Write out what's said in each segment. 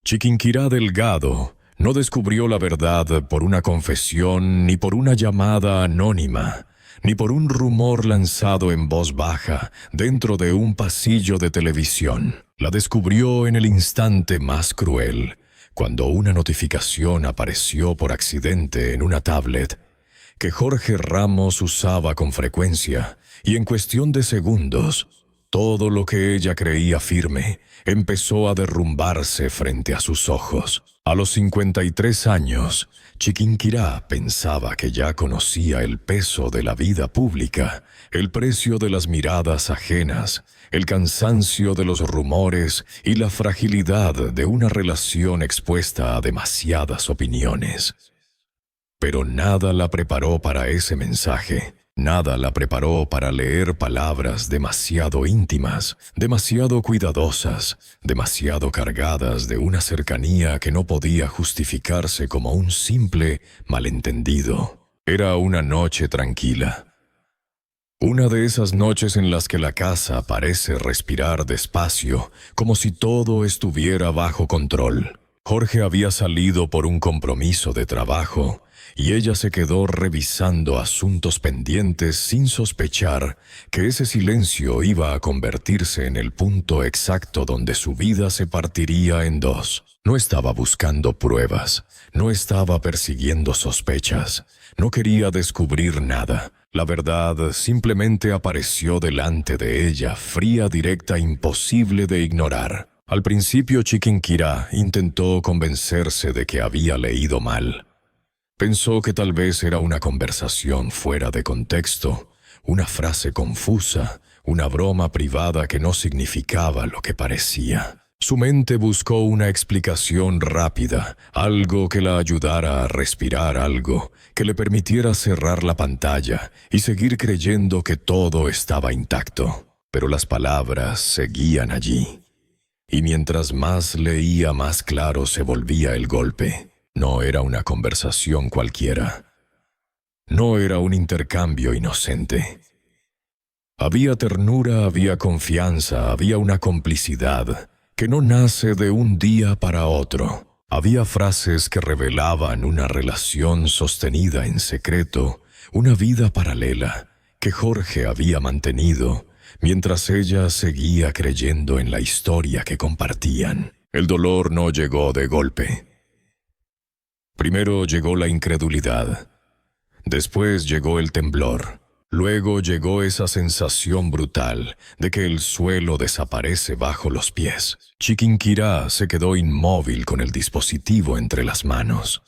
Chiquinquirá Delgado no descubrió la verdad por una confesión, ni por una llamada anónima, ni por un rumor lanzado en voz baja dentro de un pasillo de televisión. La descubrió en el instante más cruel, cuando una notificación apareció por accidente en una tablet que Jorge Ramos usaba con frecuencia, y en cuestión de segundos, todo lo que ella creía firme empezó a derrumbarse frente a sus ojos. A los 53 años, Chiquinquirá pensaba que ya conocía el peso de la vida pública, el precio de las miradas ajenas, el cansancio de los rumores y la fragilidad de una relación expuesta a demasiadas opiniones. Pero nada la preparó para ese mensaje. Nada la preparó para leer palabras demasiado íntimas, demasiado cuidadosas, demasiado cargadas de una cercanía que no podía justificarse como un simple malentendido. Era una noche tranquila. Una de esas noches en las que la casa parece respirar despacio, como si todo estuviera bajo control. Jorge había salido por un compromiso de trabajo, y ella se quedó revisando asuntos pendientes sin sospechar que ese silencio iba a convertirse en el punto exacto donde su vida se partiría en dos. No estaba buscando pruebas, no estaba persiguiendo sospechas, no quería descubrir nada. La verdad simplemente apareció delante de ella, fría, directa, imposible de ignorar. Al principio Chiquinquirá intentó convencerse de que había leído mal. Pensó que tal vez era una conversación fuera de contexto, una frase confusa, una broma privada que no significaba lo que parecía. Su mente buscó una explicación rápida, algo que la ayudara a respirar, algo que le permitiera cerrar la pantalla y seguir creyendo que todo estaba intacto. Pero las palabras seguían allí. Y mientras más leía, más claro se volvía el golpe. No era una conversación cualquiera. No era un intercambio inocente. Había ternura, había confianza, había una complicidad que no nace de un día para otro. Había frases que revelaban una relación sostenida en secreto, una vida paralela que Jorge había mantenido, mientras ella seguía creyendo en la historia que compartían. El dolor no llegó de golpe. Primero llegó la incredulidad, después llegó el temblor, luego llegó esa sensación brutal de que el suelo desaparece bajo los pies. Chiquinquirá se quedó inmóvil con el dispositivo entre las manos.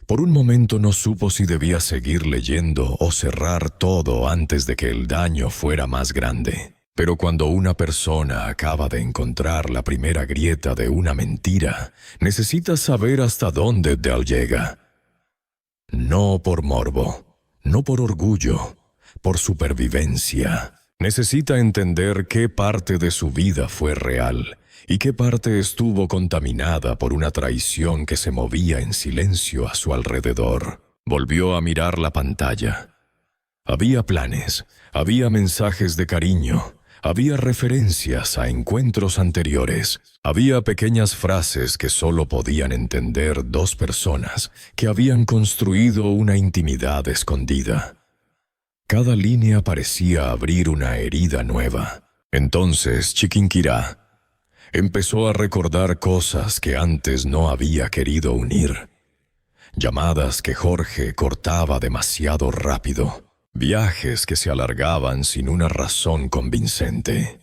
Por un momento no supo si debía seguir leyendo o cerrar todo antes de que el daño fuera más grande. Pero cuando una persona acaba de encontrar la primera grieta de una mentira, necesita saber hasta dónde llega. No por morbo, no por orgullo, por supervivencia. Necesita entender qué parte de su vida fue real y qué parte estuvo contaminada por una traición que se movía en silencio a su alrededor. Volvió a mirar la pantalla. Había planes, había mensajes de cariño, había referencias a encuentros anteriores, había pequeñas frases que solo podían entender dos personas que habían construido una intimidad escondida. Cada línea parecía abrir una herida nueva. Entonces Chiquinquirá empezó a recordar cosas que antes no había querido unir. Llamadas que Jorge cortaba demasiado rápido. Viajes que se alargaban sin una razón convincente.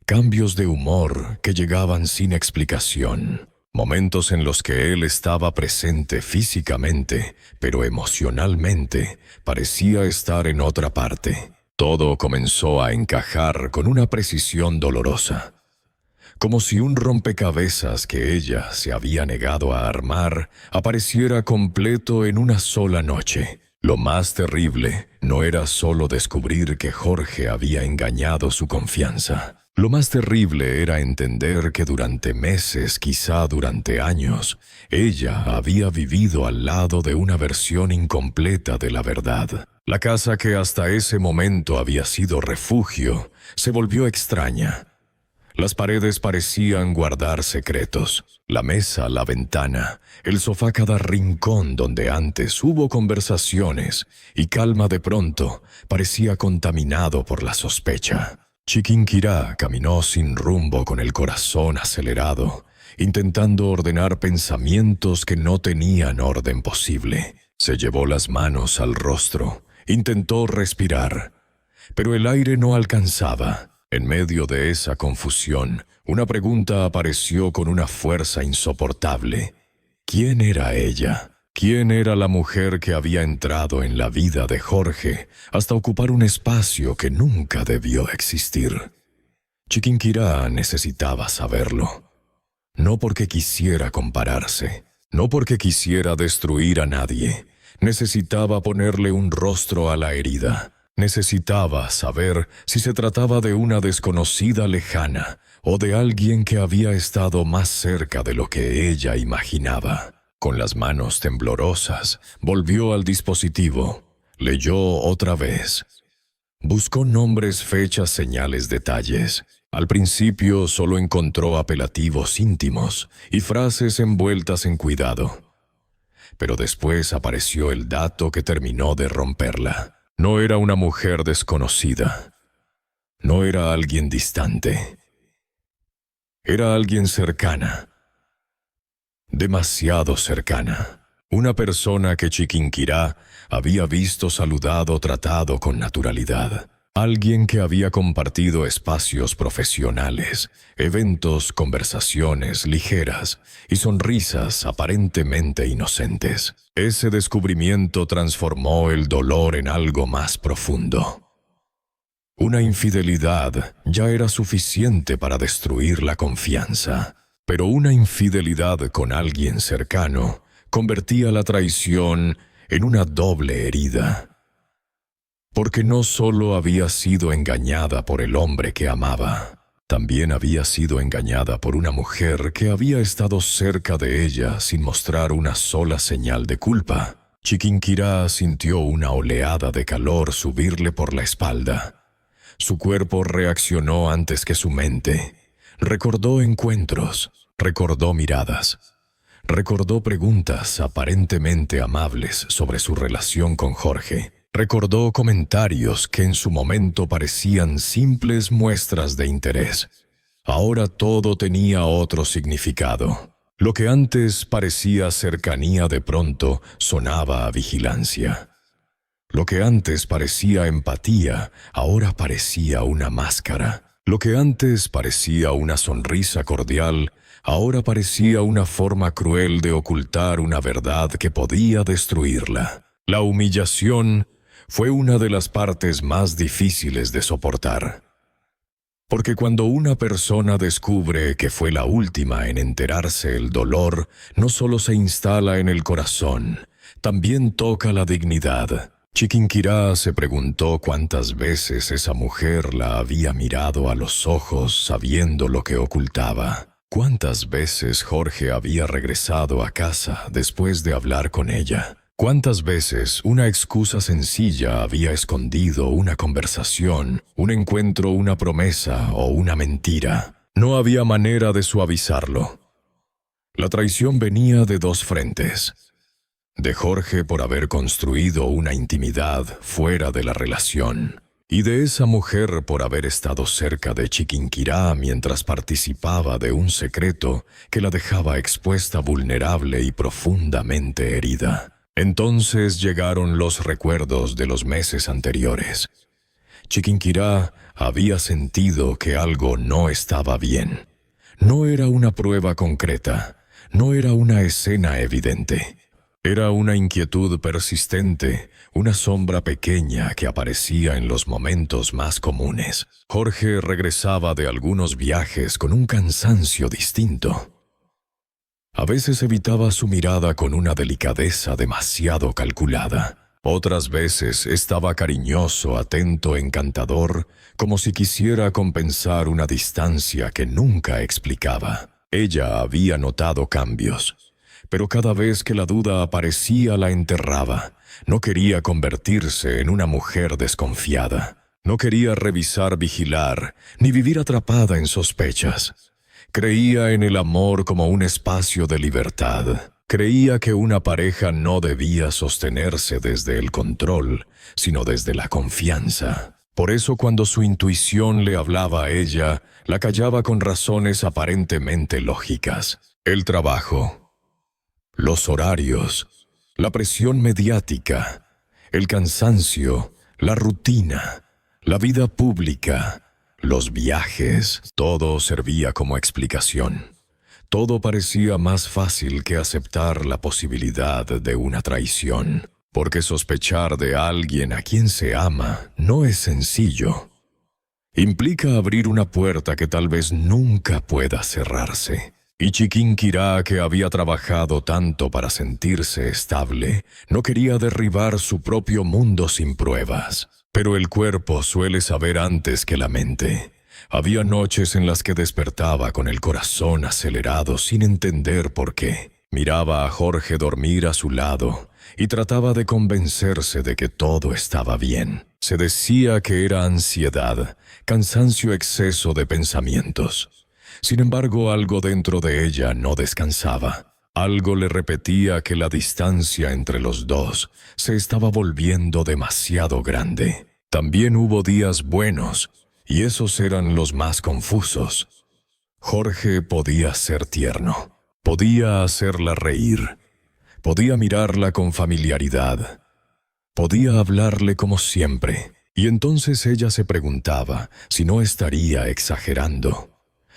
Cambios de humor que llegaban sin explicación. Momentos en los que él estaba presente físicamente, pero emocionalmente parecía estar en otra parte. Todo comenzó a encajar con una precisión dolorosa. Como si un rompecabezas que ella se había negado a armar apareciera completo en una sola noche. Lo más terrible no era solo descubrir que Jorge había engañado su confianza. Lo más terrible era entender que durante meses, quizá durante años, ella había vivido al lado de una versión incompleta de la verdad. La casa que hasta ese momento había sido refugio se volvió extraña. Las paredes parecían guardar secretos. La mesa, la ventana, el sofá, cada rincón donde antes hubo conversaciones y calma de pronto parecía contaminado por la sospecha. Chiquinquirá caminó sin rumbo con el corazón acelerado, intentando ordenar pensamientos que no tenían orden posible. Se llevó las manos al rostro, intentó respirar, pero el aire no alcanzaba. En medio de esa confusión, una pregunta apareció con una fuerza insoportable. ¿Quién era ella? ¿Quién era la mujer que había entrado en la vida de Jorge hasta ocupar un espacio que nunca debió existir? Chiquinquirá necesitaba saberlo. No porque quisiera compararse, no porque quisiera destruir a nadie. Necesitaba ponerle un rostro a la herida. Necesitaba saber si se trataba de una desconocida lejana o de alguien que había estado más cerca de lo que ella imaginaba. Con las manos temblorosas, volvió al dispositivo. Leyó otra vez. Buscó nombres, fechas, señales, detalles. Al principio solo encontró apelativos íntimos y frases envueltas en cuidado. Pero después apareció el dato que terminó de romperla. No era una mujer desconocida. No era alguien distante. Era alguien cercana. Demasiado cercana. Una persona que Chiquinquirá había visto, saludado, tratado con naturalidad. Alguien que había compartido espacios profesionales, eventos, conversaciones ligeras y sonrisas aparentemente inocentes. Ese descubrimiento transformó el dolor en algo más profundo. Una infidelidad ya era suficiente para destruir la confianza, pero una infidelidad con alguien cercano convertía la traición en una doble herida. Porque no solo había sido engañada por el hombre que amaba, también había sido engañada por una mujer que había estado cerca de ella sin mostrar una sola señal de culpa. Chiquinquirá sintió una oleada de calor subirle por la espalda. Su cuerpo reaccionó antes que su mente. Recordó encuentros, recordó miradas, recordó preguntas aparentemente amables sobre su relación con Jorge. Recordó comentarios que en su momento parecían simples muestras de interés. Ahora todo tenía otro significado. Lo que antes parecía cercanía de pronto sonaba a vigilancia. Lo que antes parecía empatía, ahora parecía una máscara. Lo que antes parecía una sonrisa cordial, ahora parecía una forma cruel de ocultar una verdad que podía destruirla. La humillación fue una de las partes más difíciles de soportar. Porque cuando una persona descubre que fue la última en enterarse, el dolor no solo se instala en el corazón, también toca la dignidad. Chiquinquirá se preguntó cuántas veces esa mujer la había mirado a los ojos sabiendo lo que ocultaba. Cuántas veces Jorge había regresado a casa después de hablar con ella. ¿Cuántas veces una excusa sencilla había escondido una conversación, un encuentro, una promesa o una mentira? No había manera de suavizarlo. La traición venía de dos frentes. De Jorge por haber construido una intimidad fuera de la relación, y de esa mujer por haber estado cerca de Chiquinquirá mientras participaba de un secreto que la dejaba expuesta, vulnerable y profundamente herida. Entonces llegaron los recuerdos de los meses anteriores. Chiquinquirá había sentido que algo no estaba bien. No era una prueba concreta, no era una escena evidente. Era una inquietud persistente, una sombra pequeña que aparecía en los momentos más comunes. Jorge regresaba de algunos viajes con un cansancio distinto. A veces evitaba su mirada con una delicadeza demasiado calculada. Otras veces estaba cariñoso, atento, encantador, como si quisiera compensar una distancia que nunca explicaba. Ella había notado cambios, pero cada vez que la duda aparecía la enterraba. No quería convertirse en una mujer desconfiada. No quería revisar, vigilar, ni vivir atrapada en sospechas. Creía en el amor como un espacio de libertad. Creía que una pareja no debía sostenerse desde el control, sino desde la confianza. Por eso cuando su intuición le hablaba a ella, la callaba con razones aparentemente lógicas. El trabajo, los horarios, la presión mediática, el cansancio, la rutina, la vida pública, los viajes, todo servía como explicación. Todo parecía más fácil que aceptar la posibilidad de una traición, porque sospechar de alguien a quien se ama no es sencillo. Implica abrir una puerta que tal vez nunca pueda cerrarse. Y Chiquinquirá, que había trabajado tanto para sentirse estable, no quería derribar su propio mundo sin pruebas. Pero el cuerpo suele saber antes que la mente. Había noches en las que despertaba con el corazón acelerado sin entender por qué. Miraba a Jorge dormir a su lado y trataba de convencerse de que todo estaba bien. Se decía que era ansiedad, cansancio, exceso de pensamientos. Sin embargo, algo dentro de ella no descansaba. Algo le repetía que la distancia entre los dos se estaba volviendo demasiado grande. También hubo días buenos, y esos eran los más confusos. Jorge podía ser tierno, podía hacerla reír, podía mirarla con familiaridad, podía hablarle como siempre, y entonces ella se preguntaba si no estaría exagerando,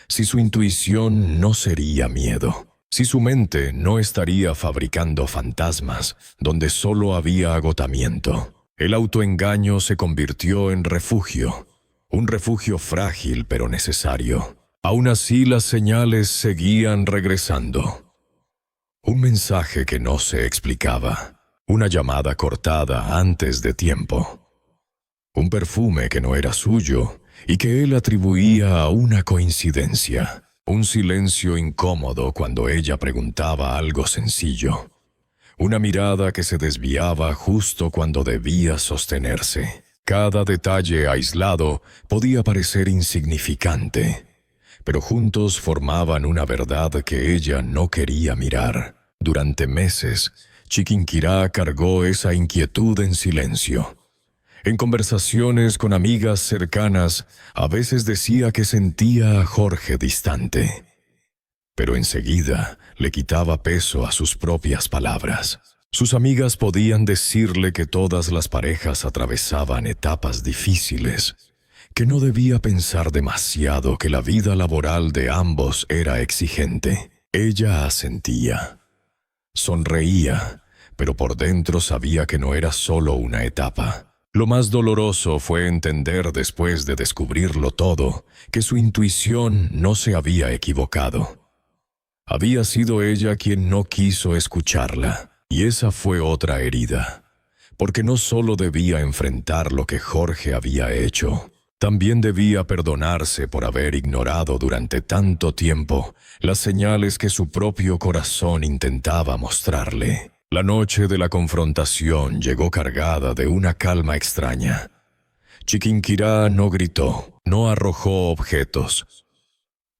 si su intuición no sería miedo, si su mente no estaría fabricando fantasmas donde solo había agotamiento. El autoengaño se convirtió en refugio, un refugio frágil pero necesario. Aún así las señales seguían regresando. Un mensaje que no se explicaba, una llamada cortada antes de tiempo, un perfume que no era suyo y que él atribuía a una coincidencia, un silencio incómodo cuando ella preguntaba algo sencillo, una mirada que se desviaba justo cuando debía sostenerse. Cada detalle aislado podía parecer insignificante, pero juntos formaban una verdad que ella no quería mirar. Durante meses, Chiquinquirá cargó esa inquietud en silencio. En conversaciones con amigas cercanas, a veces decía que sentía a Jorge distante, pero enseguida le quitaba peso a sus propias palabras. Sus amigas podían decirle que todas las parejas atravesaban etapas difíciles, que no debía pensar demasiado, que la vida laboral de ambos era exigente. Ella asentía. Sonreía, pero por dentro sabía que no era solo una etapa. Lo más doloroso fue entender después de descubrirlo todo, que su intuición no se había equivocado. Había sido ella quien no quiso escucharla. Y esa fue otra herida, porque no solo debía enfrentar lo que Jorge había hecho, también debía perdonarse por haber ignorado durante tanto tiempo las señales que su propio corazón intentaba mostrarle. La noche de la confrontación llegó cargada de una calma extraña. Chiquinquirá no gritó, no arrojó objetos,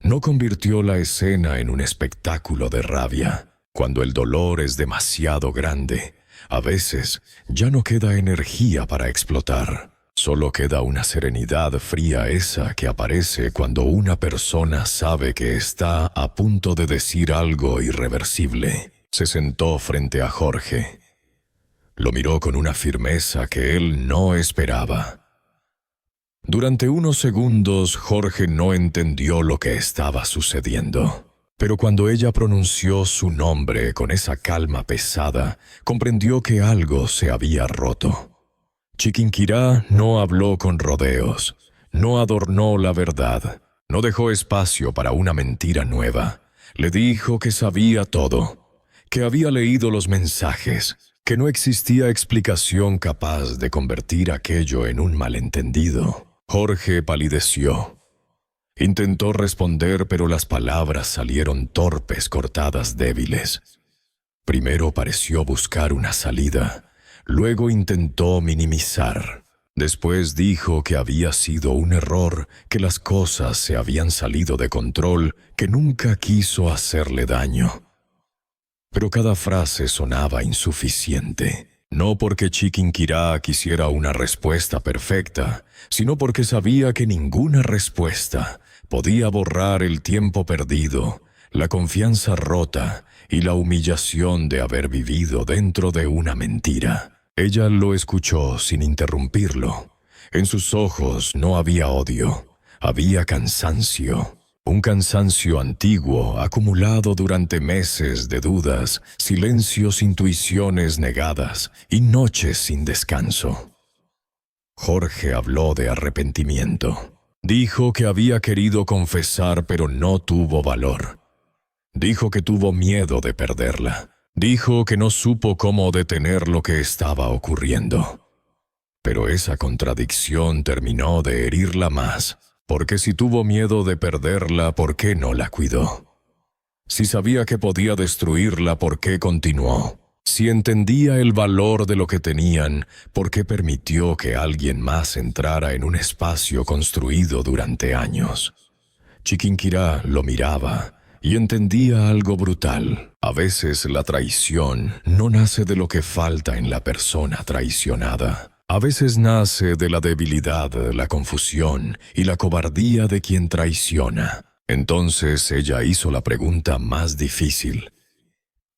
no convirtió la escena en un espectáculo de rabia. Cuando el dolor es demasiado grande, a veces ya no queda energía para explotar. Solo queda una serenidad fría, esa que aparece cuando una persona sabe que está a punto de decir algo irreversible. Se sentó frente a Jorge. Lo miró con una firmeza que él no esperaba. Durante unos segundos, Jorge no entendió lo que estaba sucediendo. Pero cuando ella pronunció su nombre con esa calma pesada, comprendió que algo se había roto. Chiquinquirá no habló con rodeos, no adornó la verdad, no dejó espacio para una mentira nueva. Le dijo que sabía todo, que había leído los mensajes, que no existía explicación capaz de convertir aquello en un malentendido. Jorge palideció. Intentó responder, pero las palabras salieron torpes, cortadas, débiles. Primero pareció buscar una salida, luego intentó minimizar. Después dijo que había sido un error, que las cosas se habían salido de control, que nunca quiso hacerle daño. Pero cada frase sonaba insuficiente. No porque Chiquinquirá quisiera una respuesta perfecta, sino porque sabía que ninguna respuesta podía borrar el tiempo perdido, la confianza rota y la humillación de haber vivido dentro de una mentira. Ella lo escuchó sin interrumpirlo. En sus ojos no había odio, había cansancio. Un cansancio antiguo, acumulado durante meses de dudas, silencios, intuiciones negadas y noches sin descanso. Jorge habló de arrepentimiento. Dijo que había querido confesar, pero no tuvo valor. Dijo que tuvo miedo de perderla. Dijo que no supo cómo detener lo que estaba ocurriendo. Pero esa contradicción terminó de herirla más. Porque si tuvo miedo de perderla, ¿por qué no la cuidó? Si sabía que podía destruirla, ¿por qué continuó? Si entendía el valor de lo que tenían, ¿por qué permitió que alguien más entrara en un espacio construido durante años? Chiquinquirá lo miraba y entendía algo brutal. A veces la traición no nace de lo que falta en la persona traicionada. A veces nace de la debilidad, la confusión y la cobardía de quien traiciona. Entonces ella hizo la pregunta más difícil.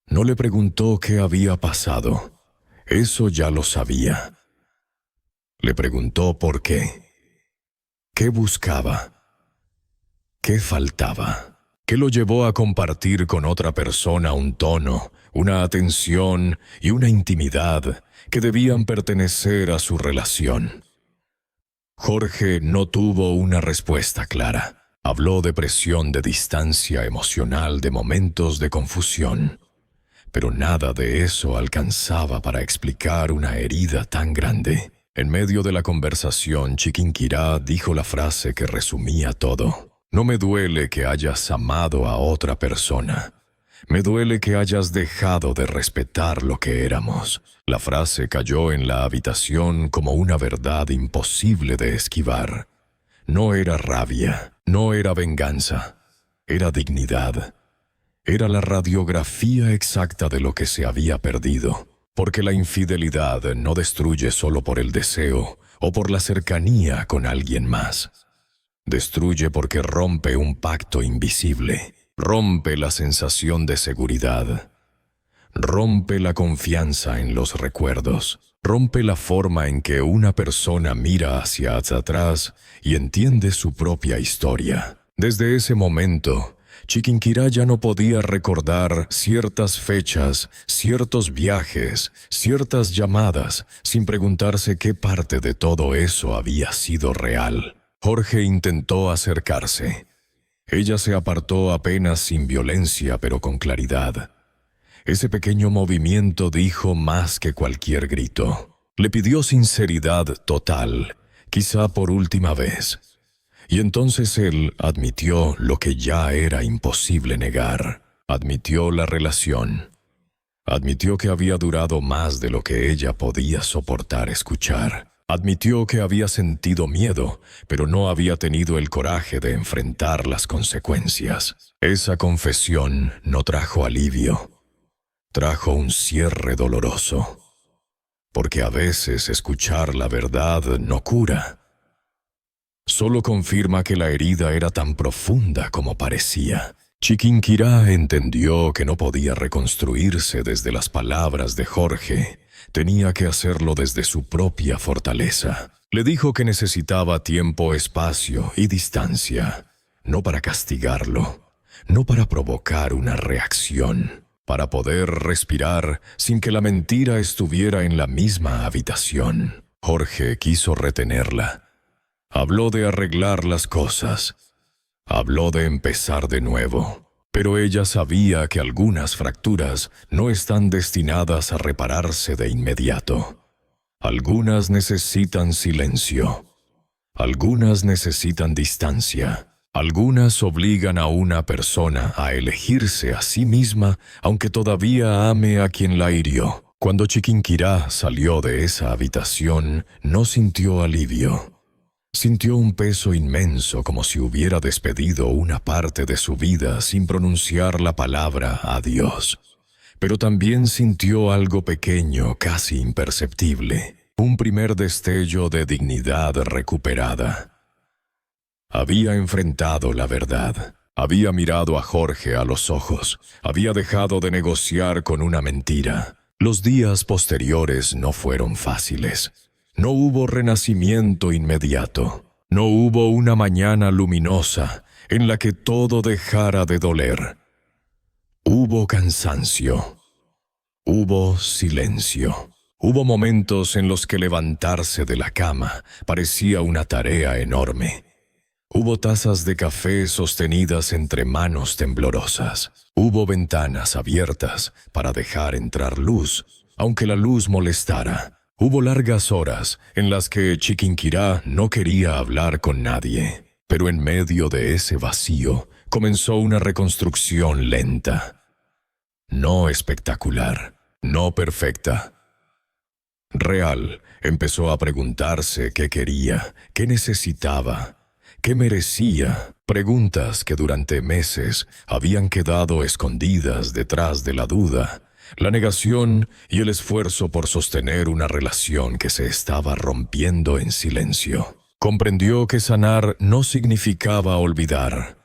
No le preguntó qué había pasado. Eso ya lo sabía. Le preguntó por qué. ¿Qué buscaba? ¿Qué faltaba? ¿Qué lo llevó a compartir con otra persona un tono, una atención y una intimidad que debían pertenecer a su relación? Jorge no tuvo una respuesta clara. Habló de presión, de distancia emocional, de momentos de confusión. Pero nada de eso alcanzaba para explicar una herida tan grande. En medio de la conversación, Chiquinquirá dijo la frase que resumía todo. No me duele que hayas amado a otra persona. Me duele que hayas dejado de respetar lo que éramos. La frase cayó en la habitación como una verdad imposible de esquivar. No era rabia, no era venganza, era dignidad. Era la radiografía exacta de lo que se había perdido. Porque la infidelidad no destruye solo por el deseo o por la cercanía con alguien más. Destruye porque rompe un pacto invisible. Rompe la sensación de seguridad. Rompe la confianza en los recuerdos. Rompe la forma en que una persona mira hacia atrás y entiende su propia historia. Desde ese momento, Chiquinquirá ya no podía recordar ciertas fechas, ciertos viajes, ciertas llamadas, sin preguntarse qué parte de todo eso había sido real. Jorge intentó acercarse. Ella se apartó apenas sin violencia, pero con claridad. Ese pequeño movimiento dijo más que cualquier grito. Le pidió sinceridad total, quizá por última vez. Y entonces él admitió lo que ya era imposible negar. Admitió la relación. Admitió que había durado más de lo que ella podía soportar escuchar. Admitió que había sentido miedo, pero no había tenido el coraje de enfrentar las consecuencias. Esa confesión no trajo alivio. Trajo un cierre doloroso. Porque a veces escuchar la verdad no cura. Solo confirma que la herida era tan profunda como parecía. Chiquinquirá entendió que no podía reconstruirse desde las palabras de Jorge. Tenía que hacerlo desde su propia fortaleza. Le dijo que necesitaba tiempo, espacio y distancia. No para castigarlo, no para provocar una reacción. Para poder respirar sin que la mentira estuviera en la misma habitación. Jorge quiso retenerla. Habló de arreglar las cosas. Habló de empezar de nuevo. Pero ella sabía que algunas fracturas no están destinadas a repararse de inmediato. Algunas necesitan silencio. Algunas necesitan distancia. Algunas obligan a una persona a elegirse a sí misma, aunque todavía ame a quien la hirió. Cuando Chiquinquirá salió de esa habitación, no sintió alivio. Sintió un peso inmenso, como si hubiera despedido una parte de su vida sin pronunciar la palabra adiós. Pero también sintió algo pequeño, casi imperceptible, un primer destello de dignidad recuperada. Había enfrentado la verdad. Había mirado a Jorge a los ojos. Había dejado de negociar con una mentira. Los días posteriores no fueron fáciles. No hubo renacimiento inmediato. No hubo una mañana luminosa en la que todo dejara de doler. Hubo cansancio. Hubo silencio. Hubo momentos en los que levantarse de la cama parecía una tarea enorme. Hubo tazas de café sostenidas entre manos temblorosas. Hubo ventanas abiertas para dejar entrar luz, aunque la luz molestara. Hubo largas horas en las que Chiquinquirá no quería hablar con nadie, pero en medio de ese vacío comenzó una reconstrucción lenta. No espectacular, no perfecta. Real. Empezó a preguntarse qué quería, qué necesitaba, qué merecía. Preguntas que durante meses habían quedado escondidas detrás de la duda, la negación y el esfuerzo por sostener una relación que se estaba rompiendo en silencio. Comprendió que sanar no significaba olvidar,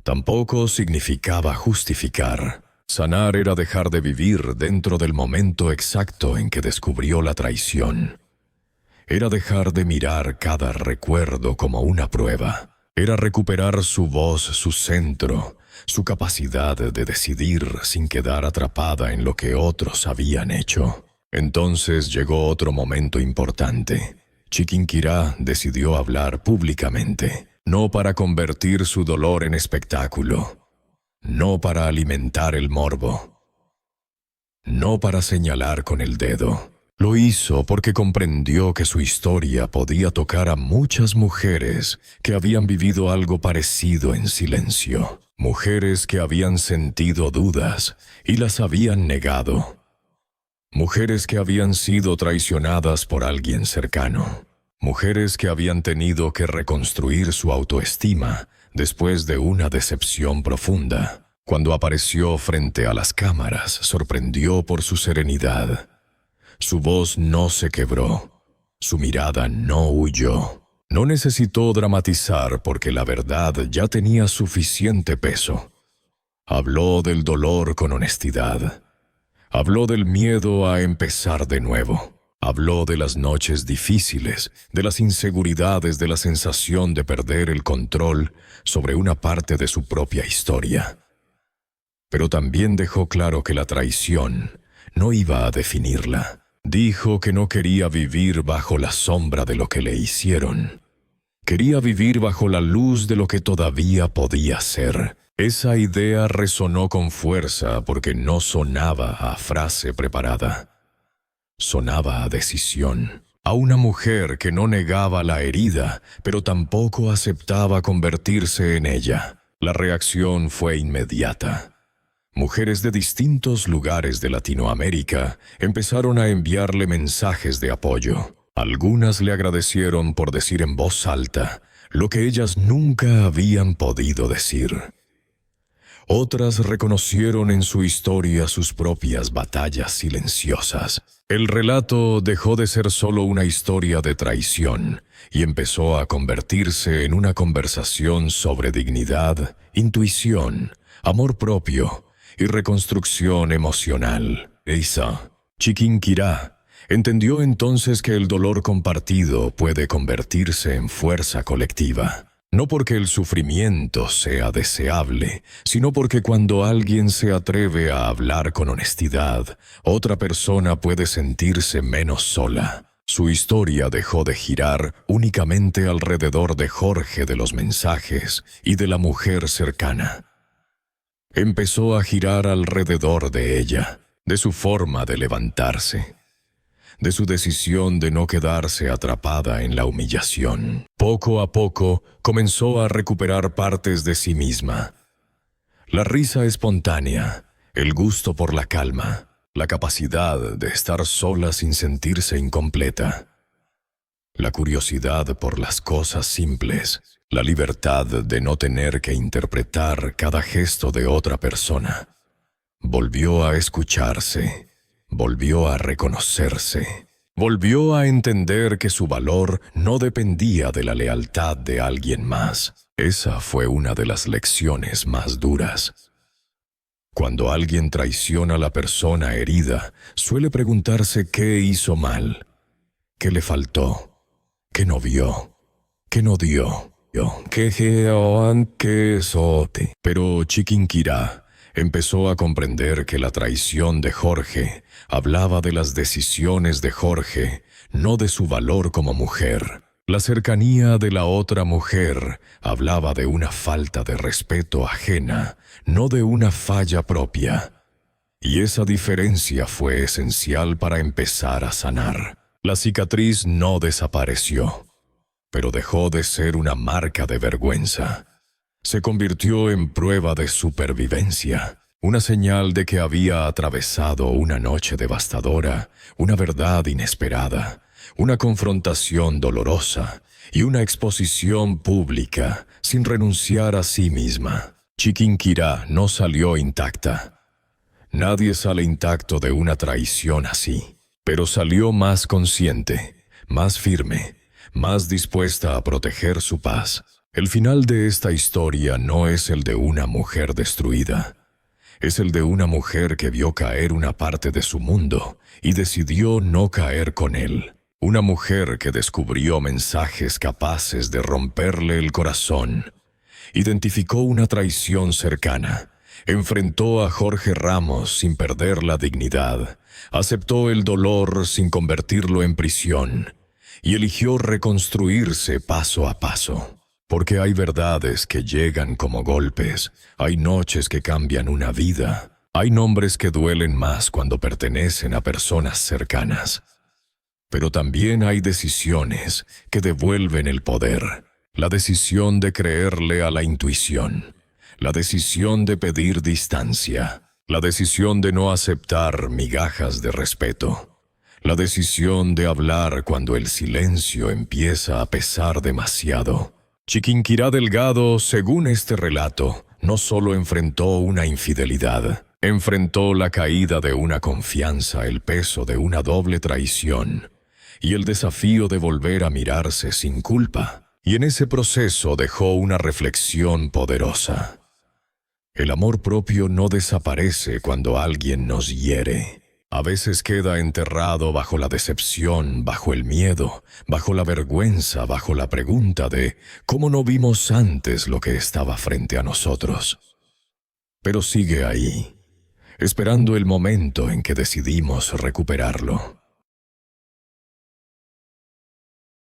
tampoco significaba justificar. Sanar era dejar de vivir dentro del momento exacto en que descubrió la traición. Era dejar de mirar cada recuerdo como una prueba. Era recuperar su voz, su centro, su capacidad de decidir sin quedar atrapada en lo que otros habían hecho. Entonces llegó otro momento importante. Chiquinquirá decidió hablar públicamente, no para convertir su dolor en espectáculo, no para alimentar el morbo, no para señalar con el dedo. Lo hizo porque comprendió que su historia podía tocar a muchas mujeres que habían vivido algo parecido en silencio. Mujeres que habían sentido dudas y las habían negado. Mujeres que habían sido traicionadas por alguien cercano. Mujeres que habían tenido que reconstruir su autoestima después de una decepción profunda. Cuando apareció frente a las cámaras, sorprendió por su serenidad. Su voz no se quebró. Su mirada no huyó. No necesitó dramatizar porque la verdad ya tenía suficiente peso. Habló del dolor con honestidad. Habló del miedo a empezar de nuevo. Habló de las noches difíciles, de las inseguridades, de la sensación de perder el control sobre una parte de su propia historia. Pero también dejó claro que la traición no iba a definirla. Dijo que no quería vivir bajo la sombra de lo que le hicieron. Quería vivir bajo la luz de lo que todavía podía ser. Esa idea resonó con fuerza porque no sonaba a frase preparada. Sonaba a decisión. A una mujer que no negaba la herida, pero tampoco aceptaba convertirse en ella. La reacción fue inmediata. Mujeres de distintos lugares de Latinoamérica empezaron a enviarle mensajes de apoyo. Algunas le agradecieron por decir en voz alta lo que ellas nunca habían podido decir. Otras reconocieron en su historia sus propias batallas silenciosas. El relato dejó de ser solo una historia de traición y empezó a convertirse en una conversación sobre dignidad, intuición, amor propio y reconstrucción emocional. Esa, Chiquinquirá, entendió entonces que el dolor compartido puede convertirse en fuerza colectiva. No porque el sufrimiento sea deseable, sino porque cuando alguien se atreve a hablar con honestidad, otra persona puede sentirse menos sola. Su historia dejó de girar únicamente alrededor de Jorge de los mensajes y de la mujer cercana. Empezó a girar alrededor de ella, de su forma de levantarse, de su decisión de no quedarse atrapada en la humillación. Poco a poco comenzó a recuperar partes de sí misma. La risa espontánea, el gusto por la calma, la capacidad de estar sola sin sentirse incompleta, la curiosidad por las cosas simples, la libertad de no tener que interpretar cada gesto de otra persona. Volvió a escucharse, volvió a reconocerse, volvió a entender que su valor no dependía de la lealtad de alguien más. Esa fue una de las lecciones más duras. Cuando alguien traiciona a la persona herida, suele preguntarse qué hizo mal, qué le faltó, qué no vio, qué no dio, Pero Chiquinquirá empezó a comprender que la traición de Jorge hablaba de las decisiones de Jorge, no de su valor como mujer. La cercanía de la otra mujer hablaba de una falta de respeto ajena, no de una falla propia. Y esa diferencia fue esencial para empezar a sanar. La cicatriz no desapareció, pero dejó de ser una marca de vergüenza. Se convirtió en prueba de supervivencia, una señal de que había atravesado una noche devastadora, una verdad inesperada, una confrontación dolorosa y una exposición pública sin renunciar a sí misma. Chiquinquirá no salió intacta. Nadie sale intacto de una traición así, pero salió más consciente, más firme, más dispuesta a proteger su paz. El final de esta historia no es el de una mujer destruida. Es el de una mujer que vio caer una parte de su mundo y decidió no caer con él. Una mujer que descubrió mensajes capaces de romperle el corazón. Identificó una traición cercana. Enfrentó a Jorge Ramos sin perder la dignidad. Aceptó el dolor sin convertirlo en prisión. Y eligió reconstruirse paso a paso. Porque hay verdades que llegan como golpes. Hay noches que cambian una vida. Hay nombres que duelen más cuando pertenecen a personas cercanas. Pero también hay decisiones que devuelven el poder. La decisión de creerle a la intuición. La decisión de pedir distancia. La decisión de no aceptar migajas de respeto. La decisión de hablar cuando el silencio empieza a pesar demasiado. Chiquinquirá Delgado, según este relato, no solo enfrentó una infidelidad, enfrentó la caída de una confianza, el peso de una doble traición y el desafío de volver a mirarse sin culpa. Y en ese proceso dejó una reflexión poderosa. El amor propio no desaparece cuando alguien nos hiere. A veces queda enterrado bajo la decepción, bajo el miedo, bajo la vergüenza, bajo la pregunta de ¿cómo no vimos antes lo que estaba frente a nosotros? Pero sigue ahí, esperando el momento en que decidimos recuperarlo.